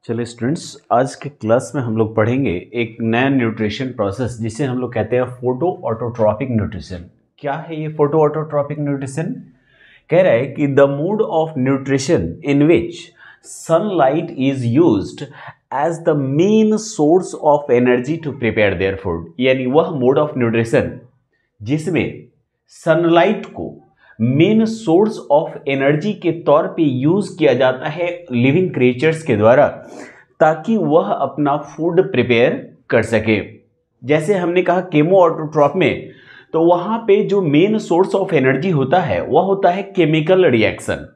चलिए स्टूडेंट्स, आज के क्लास में हम लोग पढ़ेंगे एक नया न्यूट्रिशन प्रोसेस जिसे हम लोग कहते हैं फोटो ऑटोट्रॉपिक न्यूट्रिशन। क्या है ये फोटो ऑटोट्रॉपिक न्यूट्रिशन? कह रहा है कि the mode of nutrition in which sunlight is used as the main source of energy to prepare their food, यानी वह मोड ऑफ न्यूट्रिशन जिसमें सनलाइट को मेन सोर्स ऑफ एनर्जी के तौर पे यूज किया जाता है लिविंग क्रिएचर्स के द्वारा, ताकि वह अपना फूड प्रिपेयर कर सके। जैसे हमने कहा केमो ऑटोट्रॉप में, तो वहां पे जो मेन सोर्स ऑफ एनर्जी होता है वह होता है केमिकल रिएक्शन।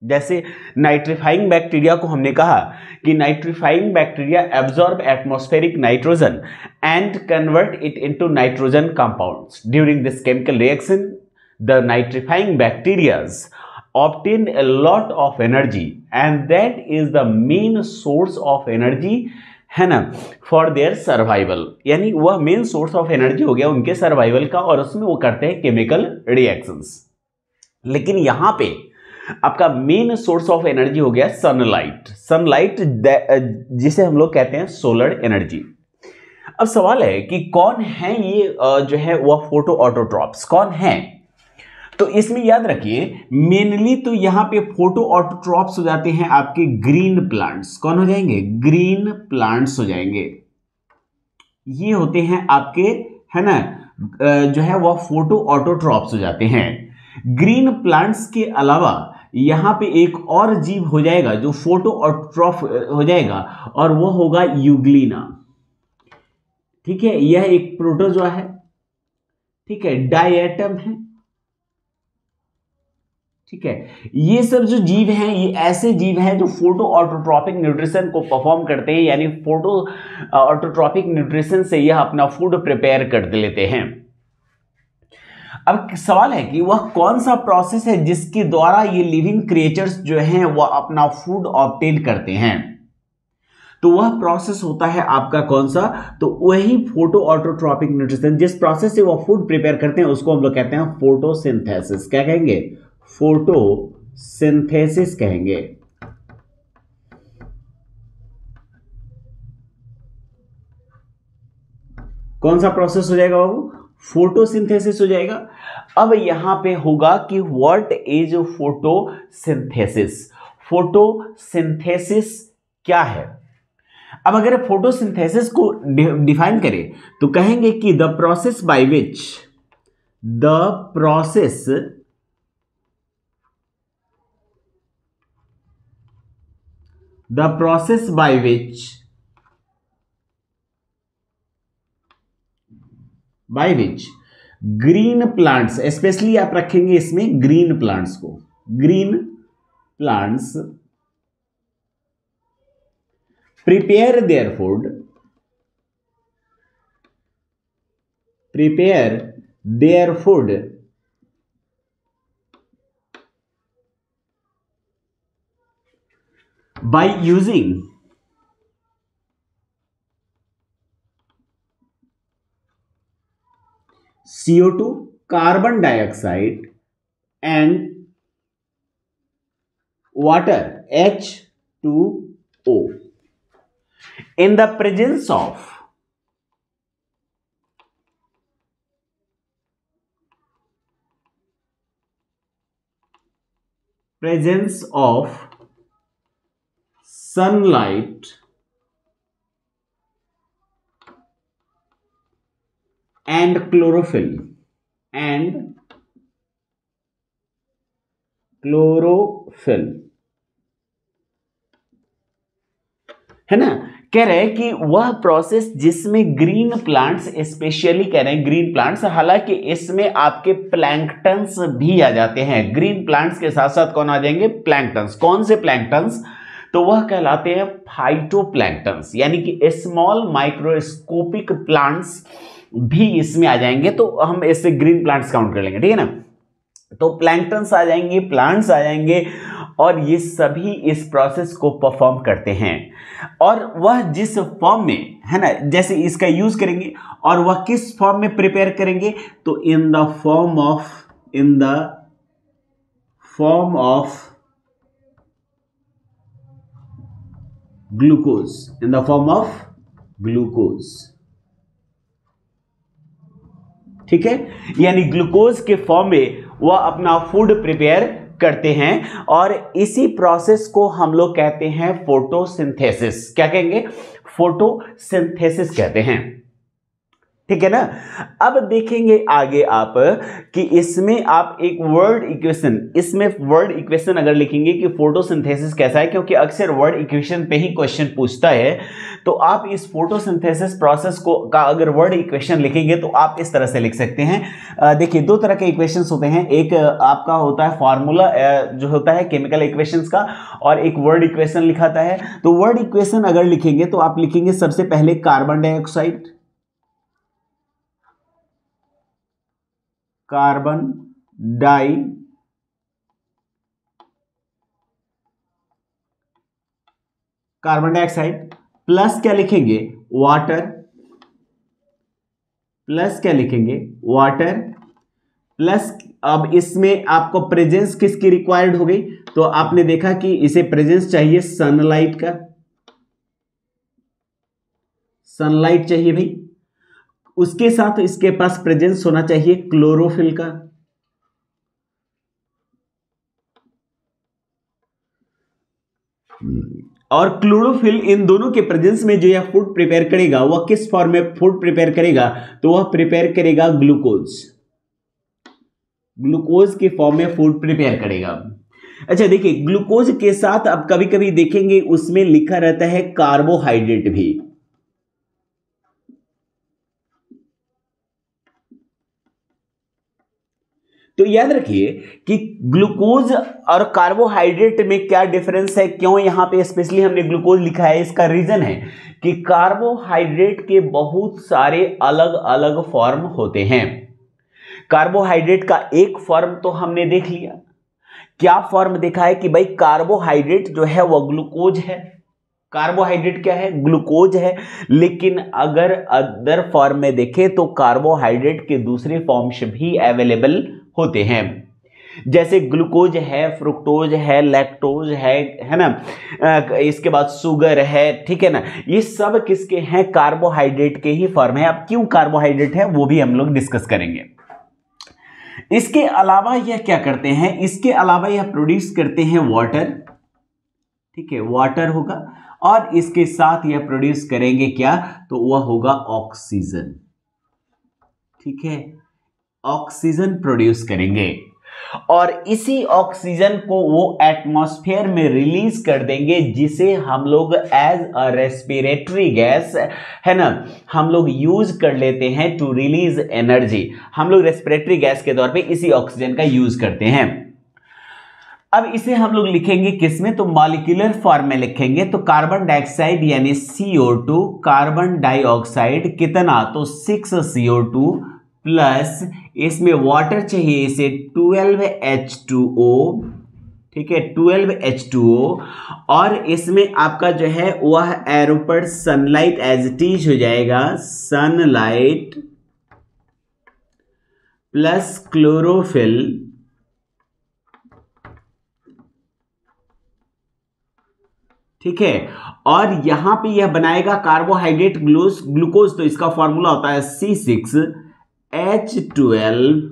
जैसे नाइट्रीफाइंग बैक्टीरिया को हमने कहा कि nitrifying bacteria absorb atmospheric nitrogen and convert it into nitrogen compounds. During this chemical reaction the nitrifying bacterias obtain a lot of energy and that is the main source of energy, है ना, for their survival। यानी वह main source of energy हो गया उनके survival का, और उसमें वो करते हैं केमिकल रिएक्शंस। लेकिन यहां पे आपका मेन सोर्स ऑफ एनर्जी हो गया सनलाइट। सनलाइट जिसे हम लोग कहते हैं सोलर एनर्जी। अब सवाल है कि कौन है ये जो है वह फोटो ऑटोट्रॉप्स कौन है? तो इसमें याद रखिए मेनली तो यहां पे फोटो ऑटोट्रॉप्स हो जाते हैं आपके ग्रीन प्लांट्स। कौन हो जाएंगे? ग्रीन प्लांट्स हो जाएंगे। ये होते हैं आपके, है ना, जो है वह फोटो ऑटोट्रॉप्स हो जाते हैं। ग्रीन प्लांट्स के अलावा यहां पे एक और जीव हो जाएगा जो फोटो ऑटोट्रॉप हो जाएगा, और वो होगा यूग्लिना। ठीक है, यह एक प्रोटोजोआ है, ठीक है, डायटम है, ठीक है। ये सब जो जीव हैं ये ऐसे जीव हैं जो फोटो ऑटोट्रॉपिक न्यूट्रिशन को परफॉर्म करते हैं, यानी फोटो ऑटोट्रॉपिक न्यूट्रिशन से यह अपना फूड प्रिपेयर कर लेते हैं। अब सवाल है कि वह कौन सा प्रोसेस है जिसके द्वारा ये लिविंग क्रिएचर्स जो हैं वह अपना फूड ऑब्टेन करते हैं। तो वह प्रोसेस होता है आपका कौन सा? तो वही फोटो ऑटोट्रॉपिक न्यूट्रिशन, जिस प्रोसेस से वह फूड प्रिपेयर करते हैं उसको हम लोग कहते हैं फोटोसिंथेसिस। क्या कहेंगे? फोटोसिंथेसिस कहेंगे। कौन सा प्रोसेस हो जाएगा बाबू? फोटोसिंथेसिस हो जाएगा। अब यहां पे होगा कि व्हाट इज फोटोसिंथेसिस। फोटोसिंथेसिस क्या है? अब अगर फोटोसिंथेसिस को डिफाइन करें तो कहेंगे कि the process by which green plants, specially आप रखेंगे इसमें ग्रीन प्लांट्स को, green plants prepare their food by using CO2, carbon dioxide and water, H2O, in the presence of sunlight and chlorophyll है ना। कह रहे हैं कि वह प्रोसेस जिसमें ग्रीन प्लांट्स, स्पेशली कह रहे हैं ग्रीन प्लांट्स, हालांकि इसमें आपके प्लैंक्टन्स भी आ जाते हैं। ग्रीन प्लांट्स के साथ साथ कौन आ जाएंगे? प्लैंक्टन्स। कौन से प्लैंक्टन्स? तो वह कहलाते हैं फाइटोप्लैंक्टन्स, यानी कि स्मॉल माइक्रोस्कोपिक प्लांट्स भी इसमें आ जाएंगे। तो हम इससे ग्रीन प्लांट्स काउंट कर लेंगे, ठीक है ना। तो प्लैंक्टन्स आ जाएंगे, प्लांट्स आ जाएंगे, और ये सभी इस प्रोसेस को परफॉर्म करते हैं। और वह जिस फॉर्म में, है ना, जैसे इसका यूज करेंगे, और वह किस फॉर्म में प्रिपेयर करेंगे? तो in the form of glucose, in the form of glucose. ठीक है, यानी ग्लूकोज के फॉर्म में वह अपना फूड प्रिपेयर करते हैं और इसी प्रोसेस को हम लोग कहते हैं फोटोसिंथेसिस। क्या कहेंगे? फोटोसिंथेसिस कहते हैं। ठीक है ना। अब देखेंगे आगे आप कि इसमें आप एक वर्ड इक्वेशन, इसमें वर्ड इक्वेशन अगर लिखेंगे कि फोटोसिंथेसिस कैसा है, क्योंकि अक्सर वर्ड इक्वेशन पे ही क्वेश्चन पूछता है, तो आप इस फोटोसिंथेसिस प्रोसेस को का अगर वर्ड इक्वेशन लिखेंगे तो आप इस तरह से लिख सकते हैं। देखिए, दो तरह के इक्वेशंस होते हैं, एक आपका होता है फॉर्मूला जो होता है केमिकल इक्वेशंस का, और एक वर्ड इक्वेशन लिखाता है। तो वर्ड इक्वेशन अगर लिखेंगे तो आप लिखेंगे सबसे पहले carbon dioxide, carbon dioxide plus क्या लिखेंगे? वाटर, प्लस क्या लिखेंगे? वाटर प्लस, अब इसमें आपको प्रेजेंस किसकी रिक्वायर्ड हो गई? तो आपने देखा कि इसे प्रेजेंस चाहिए सनलाइट का, सनलाइट चाहिए भाई। उसके साथ इसके पास प्रेजेंस होना चाहिए क्लोरोफिल का, और क्लोरोफिल इन दोनों के प्रेजेंस में जो यह फूड प्रिपेयर करेगा वह किस फॉर्म में फूड प्रिपेयर करेगा? तो वह प्रिपेयर करेगा ग्लूकोज, ग्लूकोज के फॉर्म में फूड प्रिपेयर करेगा। अच्छा देखिए, ग्लूकोज के साथ अब कभी कभी देखेंगे उसमें लिखा रहता है कार्बोहाइड्रेट भी। तो याद रखिए कि ग्लूकोज और कार्बोहाइड्रेट में क्या डिफरेंस है, क्यों यहां पे स्पेशली हमने ग्लूकोज लिखा है। इसका रीजन है कि कार्बोहाइड्रेट के बहुत सारे अलग अलग फॉर्म होते हैं। कार्बोहाइड्रेट का एक फॉर्म तो हमने देख लिया, क्या फॉर्म देखा है कि भाई कार्बोहाइड्रेट जो है वह ग्लूकोज है, कार्बोहाइड्रेट क्या है? ग्लूकोज है। लेकिन अगर अदर फॉर्म में देखें तो कार्बोहाइड्रेट के दूसरे फॉर्म्स भी अवेलेबल होते हैं, जैसे ग्लूकोज है, फ्रुक्टोज है, लैक्टोज है ना, इसके बाद शुगर है। ठीक है ना, ये सब किसके हैं? कार्बोहाइड्रेट के ही फॉर्म है। अब क्यों कार्बोहाइड्रेट है वो भी हम लोग डिस्कस करेंगे। इसके अलावा यह क्या करते हैं? इसके अलावा यह प्रोड्यूस करते हैं वाटर। ठीक है, वाटर होगा, और इसके साथ यह प्रोड्यूस करेंगे क्या? तो वह होगा ऑक्सीजन। ठीक है, ऑक्सीजन प्रोड्यूस करेंगे, और इसी ऑक्सीजन को वो एटमॉस्फेयर में रिलीज कर देंगे, जिसे हम लोग एज अ रेस्पिरेटरी गैस, है ना, हम लोग यूज कर लेते हैं टू रिलीज एनर्जी। हम लोग रेस्पिरेटरी गैस के तौर पे इसी ऑक्सीजन का यूज करते हैं। अब इसे हम लोग लिखेंगे किसमें? तो मॉलिक्यूलर फॉर्म में लिखेंगे। तो कार्बन डाइऑक्साइड यानी CO2, कार्बन डाइऑक्साइड कितना? तो 6 CO2 प्लस इसमें वाटर चाहिए इसे 12H2O। ठीक है, 12H2O, और इसमें आपका जो है वह एरो पर सनलाइट एज इट इज हो जाएगा, सनलाइट प्लस क्लोरोफिल। ठीक है, और यहां पे यह बनाएगा कार्बोहाइड्रेट ग्लूकोज, तो इसका फॉर्मूला होता है C6H12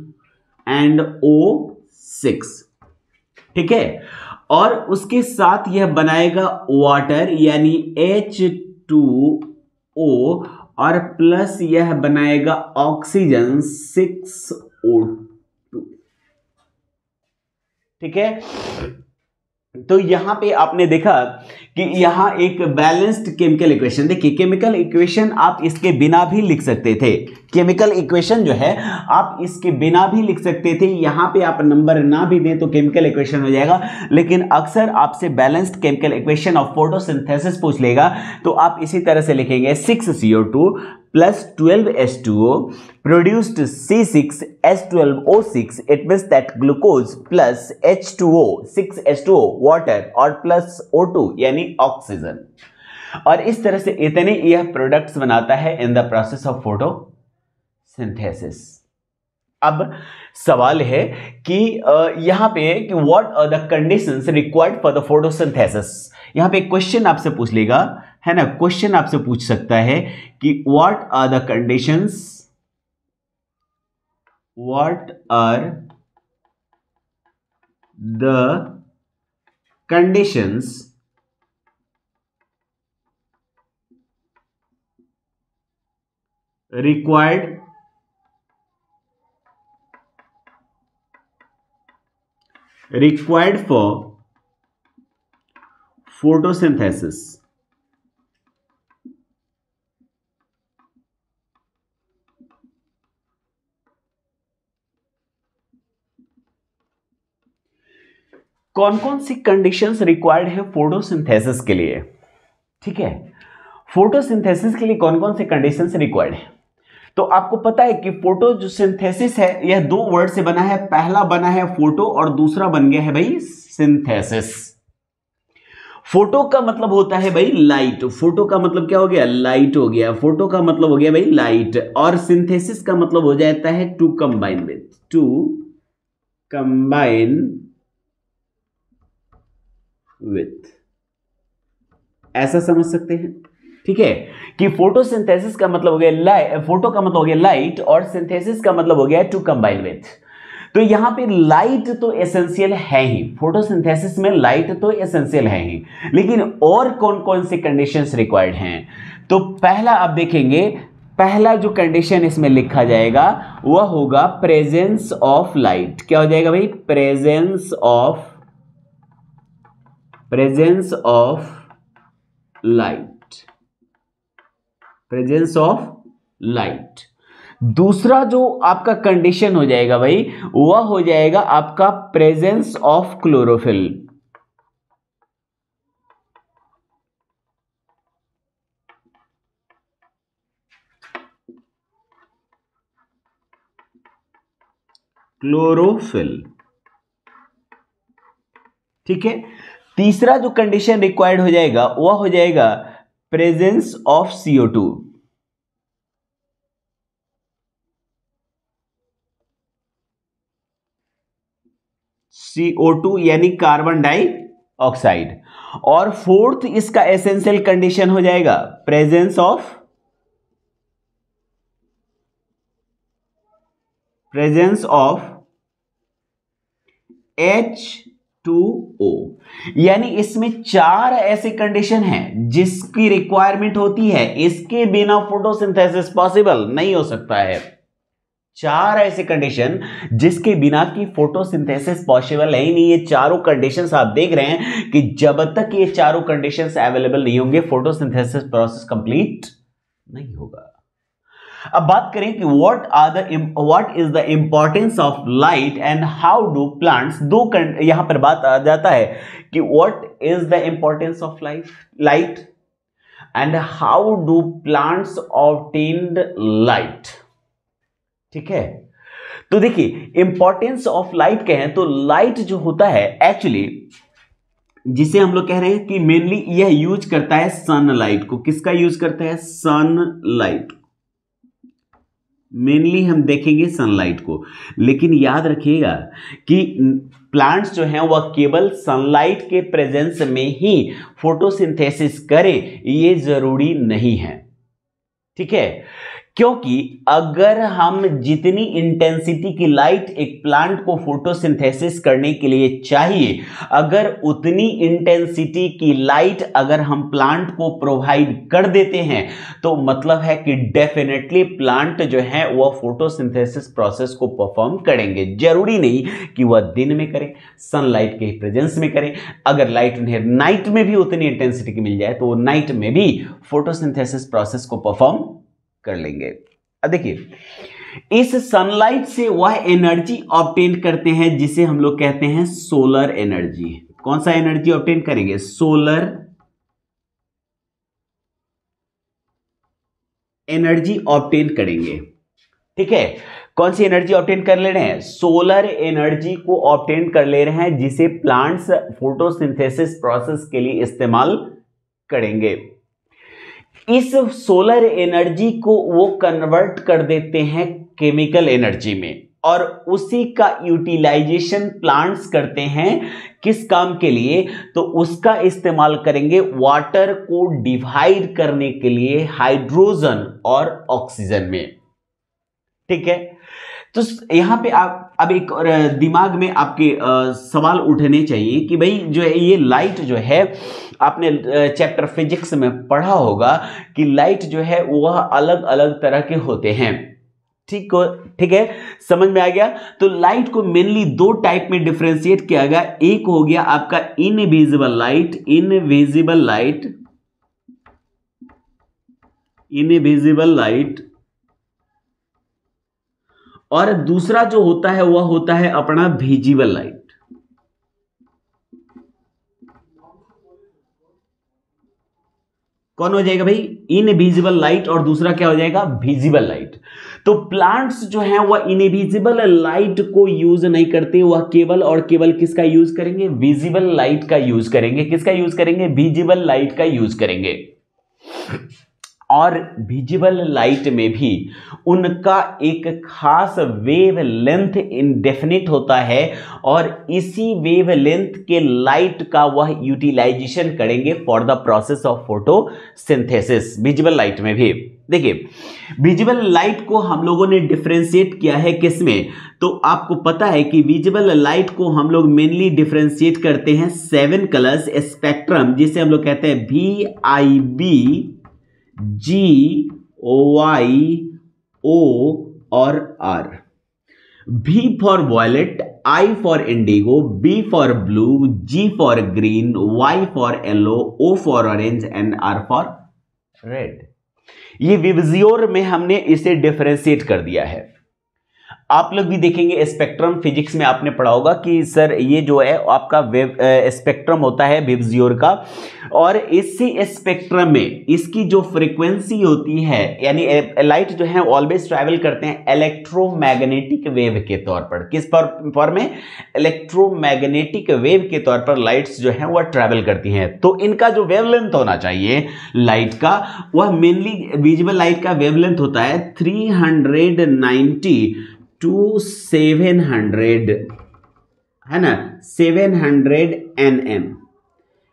एंड O6। ठीक है, और उसके साथ यह बनाएगा वाटर यानी H2O, और प्लस यह बनाएगा ऑक्सीजन 6O2। ठीक है, तो यहां पे आपने देखा कि यहां एक बैलेंस्ड केमिकल इक्वेशन। देखिए, केमिकल इक्वेशन आप इसके बिना भी लिख सकते थे, केमिकल इक्वेशन जो है आप इसके बिना भी लिख सकते थे। यहां पे आप नंबर ना भी दें तो केमिकल इक्वेशन हो जाएगा, लेकिन अक्सर आपसे balanced chemical equation of photosynthesis पूछ लेगा, तो आप इसी तरह से लिखेंगे 6CO2 plus 12H2O produced C6H12O6. It means that glucose plus H2O, 6H2O water और plus O2 यानी ऑक्सीजन, और इस तरह से इतने यह प्रोडक्ट्स बनाता है in the process of photosynthesis. अब सवाल है कि यहां पे कि what are the conditions required for the photosynthesis. यहां पे क्वेश्चन आपसे पूछ लेगा, है ना, क्वेश्चन आपसे पूछ सकता है कि what are the conditions, what are the conditions required for photosynthesis। कौन कौन सी कंडीशंस रिक्वायर्ड है फोटोसिंथेसिस के लिए? ठीक है, फोटोसिंथेसिस के लिए कौन कौन से कंडीशंस रिक्वायर्ड है? तो आपको पता है कि फोटो जो सिंथेसिस है यह दो वर्ड से बना है, पहला बना है फोटो और दूसरा बन गया है भाई सिंथेसिस। फोटो का मतलब होता है भाई लाइट, फोटो का मतलब क्या हो गया? लाइट हो गया, फोटो का मतलब हो गया भाई लाइट, और सिंथेसिस का मतलब हो जाता है to combine with, to combine with, ऐसा समझ सकते हैं। ठीक है, कि फोटोसिंथेसिस का मतलब हो गया फोटो का मतलब हो गया लाइट और सिंथेसिस का मतलब हो गया टू कंबाइन विथ। तो यहां पे लाइट तो एसेंशियल है ही, फोटोसिंथेसिस में लाइट तो एसेंशियल है ही, लेकिन और कौन कौन से कंडीशंस रिक्वायर्ड हैं? तो पहला आप देखेंगे, पहला जो कंडीशन इसमें लिखा जाएगा वह होगा प्रेजेंस ऑफ लाइट। क्या हो जाएगा भाई? Presence of light, presence of light. दूसरा जो आपका कंडीशन हो जाएगा भाई वह हो जाएगा आपका प्रेजेंस ऑफ क्लोरोफिल। क्लोरोफिल, ठीक है। तीसरा जो कंडीशन रिक्वायर्ड हो जाएगा वह हो जाएगा प्रेजेंस ऑफ CO2। CO2 यानी कार्बन डाइऑक्साइड। और फोर्थ इसका एसेंशियल कंडीशन हो जाएगा प्रेजेंस ऑफ H2O। यानी इसमें चार ऐसे कंडीशन हैं जिसकी रिक्वायरमेंट होती है, इसके बिना फोटोसिंथेसिस पॉसिबल नहीं हो सकता है। चार ऐसे कंडीशन जिसके बिना की फोटोसिंथेसिस पॉसिबल है ही नहीं। ये चारों कंडीशंस आप देख रहे हैं कि जब तक ये चारों कंडीशंस अवेलेबल नहीं होंगे फोटोसिंथेसिस प्रोसेस कंप्लीट नहीं होगा। अब बात करें कि what is the importance of light and how do plants, यहां पर बात आ जाता है कि what is the importance of light and how do plants obtain light. ठीक है, तो देखिए इंपॉर्टेंस ऑफ लाइट कहें तो लाइट जो होता है एक्चुअली जिसे हम लोग कह रहे हैं कि मेनली यह यूज करता है सनलाइट को। किसका यूज करता है? सनलाइट। मेनली हम देखेंगे सनलाइट को, लेकिन याद रखिएगा कि प्लांट्स जो हैं वह केवल सनलाइट के प्रेजेंस में ही फोटोसिंथेसिस करें ये जरूरी नहीं है। ठीक है, क्योंकि अगर हम जितनी इंटेंसिटी की लाइट एक प्लांट को फोटोसिंथेसिस करने के लिए चाहिए, अगर उतनी इंटेंसिटी की लाइट अगर हम प्लांट को प्रोवाइड कर देते हैं तो मतलब है कि डेफिनेटली प्लांट जो है वह फोटोसिंथेसिस प्रोसेस को परफॉर्म करेंगे। जरूरी नहीं कि वह दिन में करें, सनलाइट के प्रेजेंस में करें। अगर लाइट उन्हें नाइट में भी उतनी इंटेंसिटी की मिल जाए तो वो नाइट में भी फोटोसिंथेसिस प्रोसेस को परफॉर्म कर लेंगे। अब देखिए इस सनलाइट से वह एनर्जी ऑब्टेन करते हैं जिसे हम लोग कहते हैं सोलर एनर्जी। कौन सा एनर्जी ऑब्टेन करेंगे? सोलर एनर्जी ऑब्टेन करेंगे। ठीक है, कौन सी एनर्जी ऑब्टेन कर ले रहे हैं? सोलर एनर्जी को ऑब्टेन कर ले रहे हैं जिसे प्लांट्स फोटोसिंथेसिस प्रोसेस के लिए इस्तेमाल करेंगे। इस सोलर एनर्जी को वो कन्वर्ट कर देते हैं केमिकल एनर्जी में। और उसी का यूटिलाइजेशन प्लांट्स करते हैं किस काम के लिए, तो उसका इस्तेमाल करेंगे वाटर को डिवाइड करने के लिए हाइड्रोजन और ऑक्सीजन में। ठीक है, तो यहां पे आप अब एक और दिमाग में आपके सवाल उठने चाहिए कि भाई जो है ये लाइट जो है, आपने चैप्टर फिजिक्स में पढ़ा होगा कि लाइट जो है वह अलग अलग तरह के होते हैं। ठीक है, समझ में आ गया। तो लाइट को मेनली दो टाइप में डिफरेंशिएट किया गया। एक हो गया आपका इनविजिबल लाइट, इनविजिबल लाइट, और दूसरा जो होता है वह होता है अपना विजिबल लाइट। कौन हो जाएगा भाई? इनविजिबल लाइट, और दूसरा क्या हो जाएगा? Visible light. तो प्लांट्स जो हैं वह इनविजिबल लाइट को यूज नहीं करते, वह केवल और केवल किसका यूज करेंगे? विजिबल लाइट का यूज करेंगे। किसका यूज करेंगे? विजिबल लाइट का यूज करेंगे। और विजिबल लाइट में भी उनका एक खास वेव लेंथ इंडेफिनिट होता है, और इसी वेव लेंथ के लाइट का वह यूटिलाइजेशन करेंगे for the process of photosynthesis. Visible light में भी देखिए, विजिबल लाइट को हम लोगों ने डिफरेंशिएट किया है किसमें? तो आपको पता है कि विजिबल लाइट को हम लोग मेनली डिफरेंशिएट करते हैं 7 कलर्स स्पेक्ट्रम, जिसे हम लोग कहते हैं VIB, GY, O और R। V for violet, I for indigo, B for blue, G for green, Y for yellow, O for orange and R for red. ये विबजियोर में हमने इसे डिफरेंशिएट कर दिया है। आप लोग भी देखेंगे स्पेक्ट्रम फिजिक्स में आपने पढ़ा होगा कि सर ये जो है आपका वेव स्पेक्ट्रम होता है विबजियोर का, और इसी स्पेक्ट्रम में इसकी जो फ्रीक्वेंसी होती है, यानी लाइट जो है ऑलवेज ट्रैवल करते हैं इलेक्ट्रोमैग्नेटिक वेव के तौर पर। किस फॉर्म में? इलेक्ट्रोमैग्नेटिक वेव के तौर पर लाइट्स जो है वह ट्रैवल करती हैं। तो इनका जो वेवलेंथ होना चाहिए लाइट का, वह मेनली विजिबल लाइट का वेवलेंथ होता है 390 to 700, है ना, 700 nm।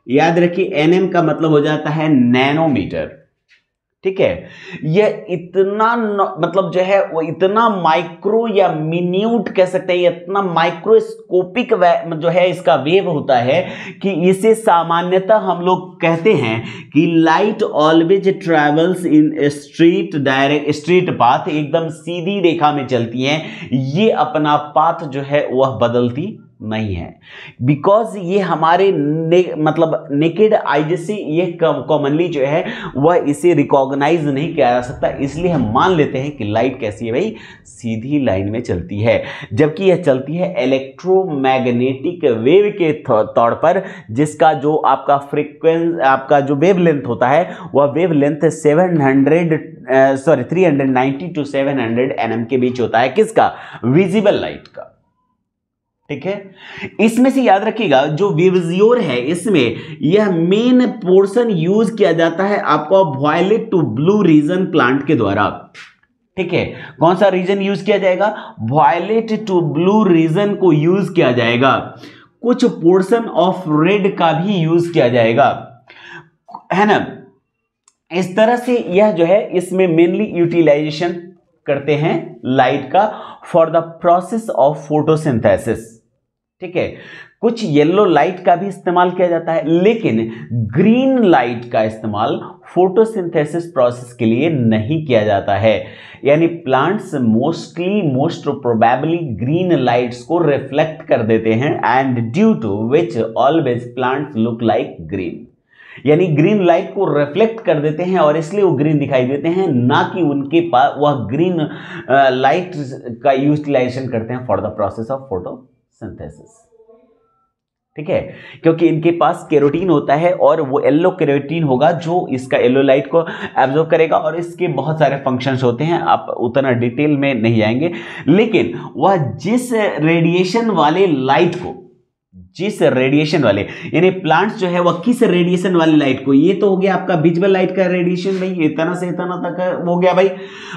याद रखिए nm का मतलब हो जाता है नैनोमीटर। ठीक है, यह इतना मतलब जो है वो इतना माइक्रो या मिन्यूट कह सकते हैं, इतना माइक्रोस्कोपिक जो है इसका वेव होता है कि इसे सामान्यतः हम लोग कहते हैं कि light always travels in street path, एकदम सीधी रेखा में चलती हैं। ये अपना पाथ जो है वह बदलती नहीं है, बिकॉज ये हमारे मतलब नेकेड आई से ये कॉमनली जो है वह इसे रिकॉग्नाइज नहीं किया जा सकता, इसलिए हम मान लेते हैं कि लाइट कैसी है भाई? सीधी लाइन में चलती है, जबकि यह चलती है इलेक्ट्रोमैग्नेटिक वेव के तौर पर, जिसका जो आपका फ्रीक्वेंसी, आपका जो वेव लेंथ होता है वह वेव लेंथ 390 to 700 nm के बीच होता है। किसका? विजिबल लाइट का। ठीक है, इसमें से याद रखिएगा जो विबजियोर है इसमें यह मेन पोर्शन यूज किया जाता है आपको violet to blue region plant के द्वारा। ठीक है, कौन सा रीजन यूज किया जाएगा? वायलेट टू ब्लू रीजन को यूज किया जाएगा। कुछ पोर्शन ऑफ रेड का भी यूज किया जाएगा, है ना। इस तरह से यह जो है इसमें मेनली यूटिलाइजेशन करते हैं लाइट का for the process of photosynthesis. ठीक है, कुछ येलो लाइट का भी इस्तेमाल किया जाता है, लेकिन ग्रीन लाइट का इस्तेमाल फोटोसिंथेसिस प्रोसेस के लिए नहीं किया जाता है। यानी plants most probably green lights को रिफ्लेक्ट कर देते हैं, and due to which always plants look like green. यानी ग्रीन लाइट को रिफ्लेक्ट कर देते हैं और इसलिए वो ग्रीन दिखाई देते हैं, ना कि उनके पास वह ग्रीन लाइट का यूटिलाइजेशन करते हैं for the process of photosynthesis. ठीक है, क्योंकि इनके पास कैरोटीन होता है और वो येलो कैरोटीन होगा जो इसका येलो लाइट को एब्जॉर्ब करेगा, और इसके बहुत सारे फंक्शंस होते हैं, आप उतना डिटेल में नहीं जाएंगे। लेकिन वह जिस रेडिएशन वाले लाइट को जिस रेडिएशन वाले, यानी प्लांट्स जो है वह किस रेडिएशन वाली लाइट को, ये तो हो गया आपका विजिबल लाइट का रेडिएशन भाई, इतना से इतना तक हो गया भाई।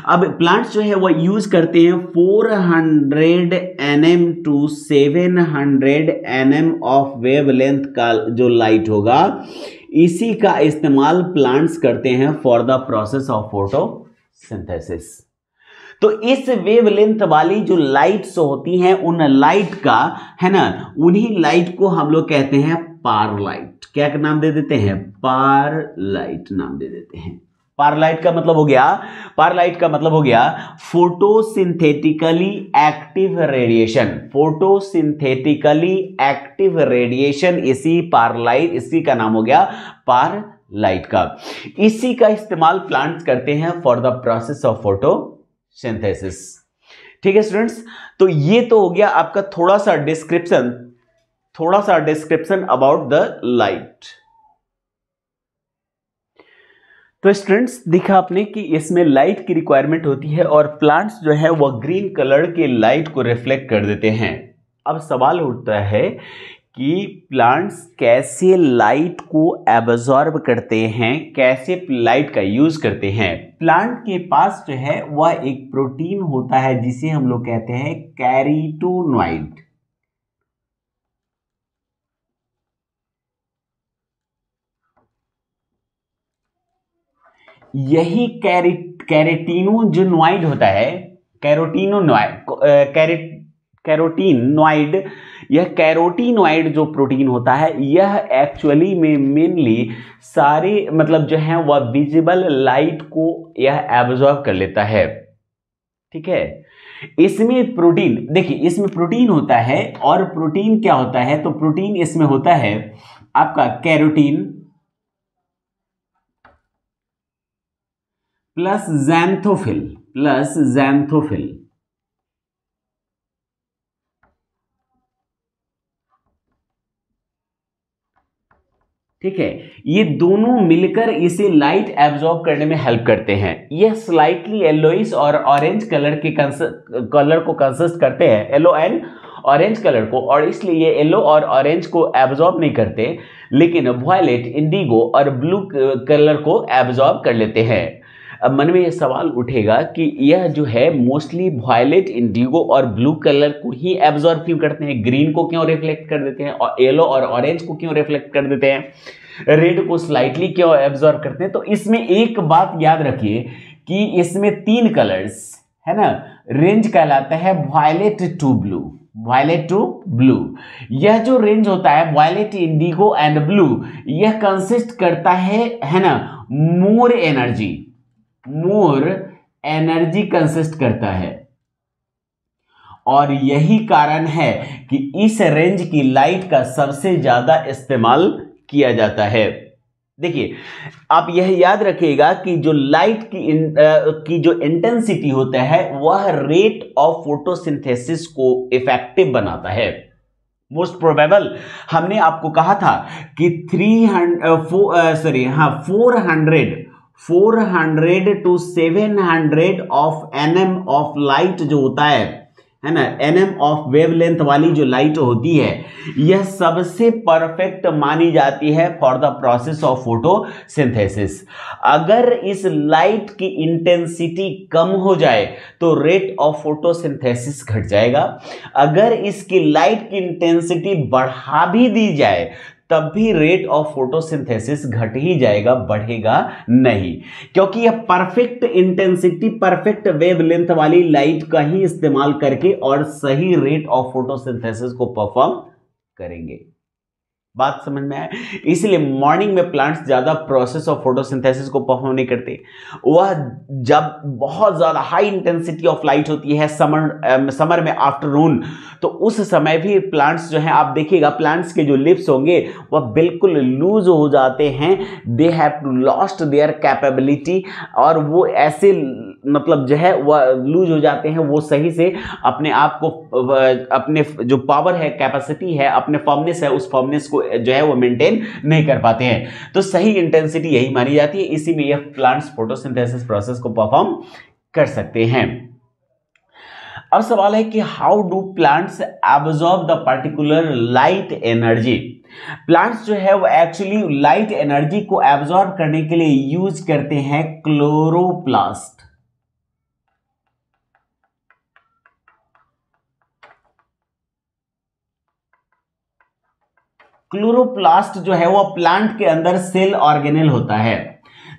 अब प्लांट्स जो है वह यूज करते हैं 400 nm to 700 nm of wavelength का जो लाइट होगा, इसी का इस्तेमाल प्लांट्स करते हैं for the process of photosynthesis. तो इस वेवलेंथ वाली जो लाइट्स होती हैं, उन लाइट का है ना, उन्हीं लाइट को हम लोग कहते हैं पार लाइट। क्या नाम दे देते हैं? पार लाइट नाम दे देते हैं। पार लाइट का मतलब हो गया, पार लाइट का मतलब हो गया photosynthetically active radiation. Photosynthetically active radiation, इसी पार लाइट, इसी का नाम हो गया पार लाइट का। इसी का इस्तेमाल प्लांट्स करते हैं for the process of photosynthesis. ठीक है स्टूडेंट्स, तो ये तो हो गया आपका थोड़ा सा डिस्क्रिप्शन अबाउट द लाइट। तो स्टूडेंट्स देखा आपने कि इसमें लाइट की रिक्वायरमेंट होती है और प्लांट्स जो है वह ग्रीन कलर के लाइट को रिफ्लेक्ट कर देते हैं। अब सवाल उठता है कि प्लांट्स कैसे लाइट को एब्जॉर्ब करते हैं, कैसे लाइट का यूज करते हैं। प्लांट के पास जो है वह एक प्रोटीन होता है जिसे हम लोग कहते हैं कैरोटीनॉइड। यही कैरोटीनोइड होता है, कैरोटीनॉइड, यह कैरोटीनॉइड जो प्रोटीन होता है, यह एक्चुअली में मेनली सारे मतलब जो है वह विजिबल लाइट को यह एब्जॉर्ब कर लेता है। ठीक है, इसमें प्रोटीन, देखिए इसमें प्रोटीन होता है, और प्रोटीन क्या होता है, तो प्रोटीन इसमें होता है आपका कैरोटीन प्लस ज़ैंथोफिल। ठीक है, ये दोनों मिलकर इसे लाइट एब्जॉर्ब करने में हेल्प करते हैं। यह स्लाइटली येलोइश और ऑरेंज कलर को कंसिस्ट करते हैं, येलो एंड ऑरेंज कलर को, और इसलिए ये येलो और ऑरेंज को एब्जॉर्ब नहीं करते, लेकिन वायलेट, इंडिगो और ब्लू कलर को एब्जॉर्ब कर लेते हैं। अब मन में यह सवाल उठेगा कि यह जो है मोस्टली वायलेट, इंडिगो और ब्लू कलर को ही एब्जॉर्ब क्यों करते हैं, ग्रीन को क्यों रिफ्लेक्ट कर देते हैं, और येलो और ऑरेंज को क्यों रिफ्लेक्ट कर देते हैं, रेड को स्लाइटली क्यों एब्जॉर्ब करते हैं। तो इसमें एक बात याद रखिए कि इसमें 3 कलर्स है ना, रेंज कहलाता है वायलेट टू ब्लू। यह जो रेंज होता है वायलेट, इंडिगो एंड ब्लू, यह कंसिस्ट करता है ना, मोर एनर्जी कंसिस्ट करता है, और यही कारण है कि इस रेंज की लाइट का सबसे ज्यादा इस्तेमाल किया जाता है। देखिए आप यह याद रखिएगा कि जो लाइट की जो इंटेंसिटी होता है वह रेट ऑफ फोटोसिंथेसिस को इफेक्टिव बनाता है। मोस्ट प्रोबेबल हमने आपको कहा था कि 400 to 700 of nm of light जो होता है ना, nm ऑफ वेवलेंथ वाली जो लाइट होती है, यह सबसे परफेक्ट मानी जाती है for the process of photosynthesis. अगर इस लाइट की इंटेंसिटी कम हो जाए तो रेट ऑफ फोटोसिंथेसिस घट जाएगा। अगर इसकी लाइट की इंटेंसिटी बढ़ा भी दी जाए तब भी रेट ऑफ फोटोसिंथेसिस घट ही जाएगा, बढ़ेगा नहीं, क्योंकि यह परफेक्ट इंटेंसिटी, परफेक्ट वेवलेंथ वाली लाइट का ही इस्तेमाल करके और सही रेट ऑफ फोटोसिंथेसिस को परफॉर्म करेंगे। बात समझ में आए? इसलिए मॉर्निंग में प्लांट्स ज्यादा प्रोसेस ऑफ फोटोसिंथेसिस को परफॉर्म नहीं करते। वह जब बहुत ज्यादा हाई इंटेंसिटी ऑफ लाइट होती है समर में आफ्टरनून, तो उस समय भी प्लांट्स जो हैं, आप देखिएगा प्लांट्स के जो लिप्स होंगे वह बिल्कुल लूज हो जाते हैं, they have lost their capability, और वो ऐसे मतलब जो है वह लूज हो जाते हैं, वो सही से अपने आप को, अपने जो पावर है, कैपेसिटी है, अपने फॉर्मनेस है, उस फॉर्मनेस को जो है वो मेंटेन नहीं कर पाते हैं। तो सही इंटेंसिटी यही मानी जाती है, इसी में यह प्लांट्स फोटोसिंथेसिस प्रोसेस को परफॉर्म कर सकते हैं। अब सवाल है कि how do plants absorb the particular light energy. Plants जो है वो एक्चुअली लाइट एनर्जी को एब्जॉर्ब करने के लिए यूज करते हैं क्लोरोप्लास्ट। क्लोरोप्लास्ट जो है वो प्लांट के अंदर सेल ऑर्गेनेल होता है।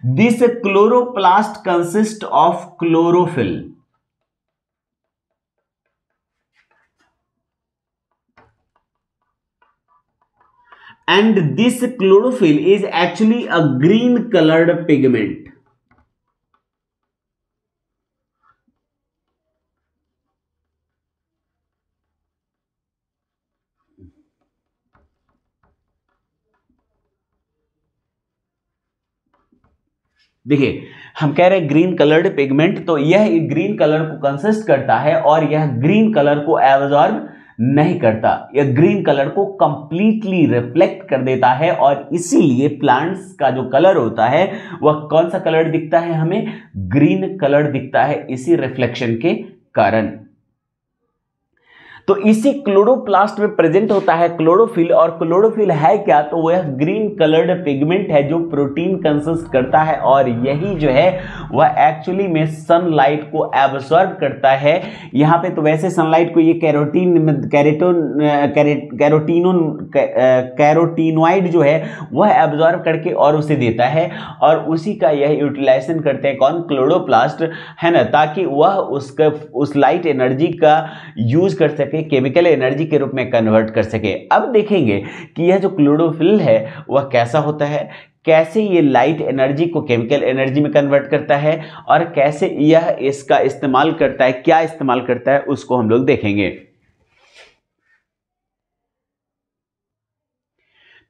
This chloroplast consist of chlorophyll and this chlorophyll is actually a green colored pigment। देखिए हम कह रहे हैं ग्रीन कलर्ड पिगमेंट, तो यह ग्रीन कलर को कंसिस्ट करता है और यह ग्रीन कलर को एब्जॉर्ब नहीं करता, यह ग्रीन कलर को कंप्लीटली रिफ्लेक्ट कर देता है और इसीलिए प्लांट्स का जो कलर होता है वह कौन सा कलर दिखता है, हमें ग्रीन कलर दिखता है इसी रिफ्लेक्शन के कारण। तो इसी क्लोरोप्लास्ट में प्रेजेंट होता है क्लोरोफिल, और क्लोरोफिल है क्या, तो वह ग्रीन कलर्ड पिगमेंट है जो प्रोटीन कंसिस्ट करता है और यही जो है वह एक्चुअली में सनलाइट को एब्सॉर्ब करता है। यहाँ पे तो वैसे सनलाइट को ये कैरोटीनोइड जो है वह एब्सॉर्ब करके और उसे देता है और उसी का यह यूटिलाइजेशन करते हैं कौन, क्लोरोप्लास्ट, है ना, ताकि वह उस लाइट एनर्जी का यूज कर सके, केमिकल एनर्जी के रूप में कन्वर्ट कर सके। अब देखेंगे कि यह जो क्लोरोफिल है वह कैसा होता है, कैसे ये लाइट एनर्जी को केमिकल एनर्जी में कन्वर्ट करता है और कैसे यह इसका इस्तेमाल करता है, क्या इस्तेमाल करता है, उसको हम लोग देखेंगे।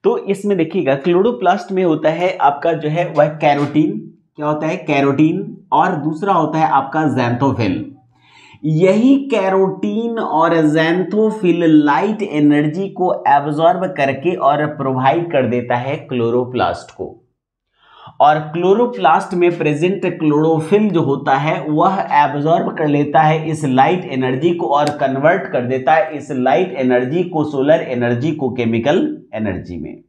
तो इसमें देखिएगा क्लोरोप्लास्ट में होता है आपका जो है वह कैरोटीन, क्या होता है, कैरोटीन, और दूसरा होता है आपका ज़ैंथोफिल। यही कैरोटीन और ज़ैंथोफिल लाइट एनर्जी को एब्जॉर्ब करके और प्रोवाइड कर देता है क्लोरोप्लास्ट को, और क्लोरोप्लास्ट में प्रेजेंट क्लोरोफिल जो होता है वह एब्जॉर्ब कर लेता है इस लाइट एनर्जी को और कन्वर्ट कर देता है इस लाइट एनर्जी को, सोलर एनर्जी को, केमिकल एनर्जी में।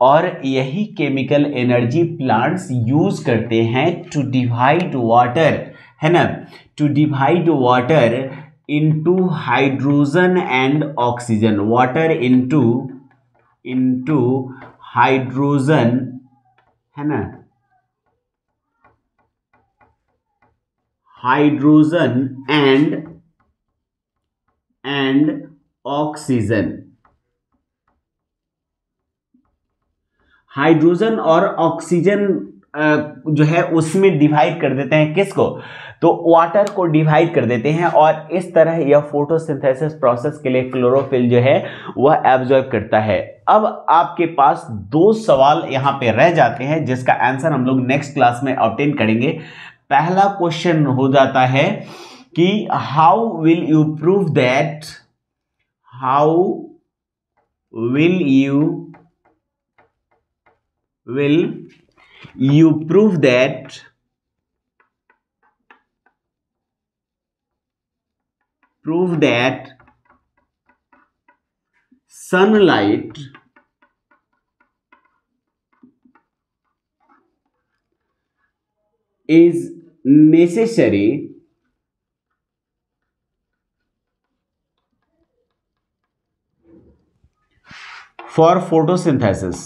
और यही केमिकल एनर्जी प्लांट्स यूज करते हैं टू डिवाइड वाटर, है ना, to divide water into hydrogen and oxygen, water into hydrogen, है ना, हाइड्रोजन एंड ऑक्सीजन। हाइड्रोजन और ऑक्सीजन जो है उसमें डिवाइड कर देते हैं, किसको, तो वाटर को डिवाइड कर देते हैं और इस तरह यह फोटोसिंथेसिस प्रोसेस के लिए क्लोरोफिल जो है वह एब्जॉर्ब करता है। अब आपके पास दो सवाल यहां पे रह जाते हैं जिसका आंसर हम लोग नेक्स्ट क्लास में ऑब्टेन करेंगे। पहला क्वेश्चन हो जाता है कि how will you prove that, how will you prove that sunlight is necessary for photosynthesis,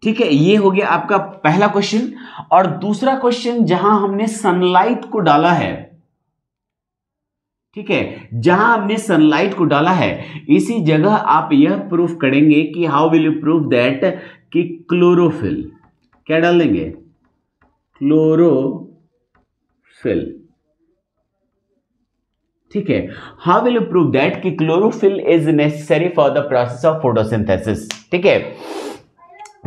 ठीक है। ये हो गया आपका पहला क्वेश्चन। और दूसरा क्वेश्चन जहां हमने सनलाइट को डाला है, ठीक है, जहां हमने सनलाइट को डाला है इसी जगह आप यह प्रूफ करेंगे कि how will you prove that कि क्लोरोफिल, क्या डालेंगे, क्लोरोफिल, ठीक है, how will you prove that कि chlorophyll is necessary for the process of photosynthesis, ठीक है।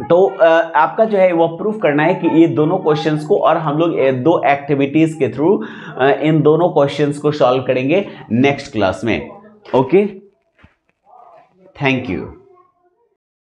तो आपका जो है वो प्रूफ करना है कि ये दोनों क्वेश्चंस को, और हम लोग दो एक्टिविटीज के थ्रू इन दोनों क्वेश्चंस को सॉल्व करेंगे नेक्स्ट क्लास में। Okay, thank you.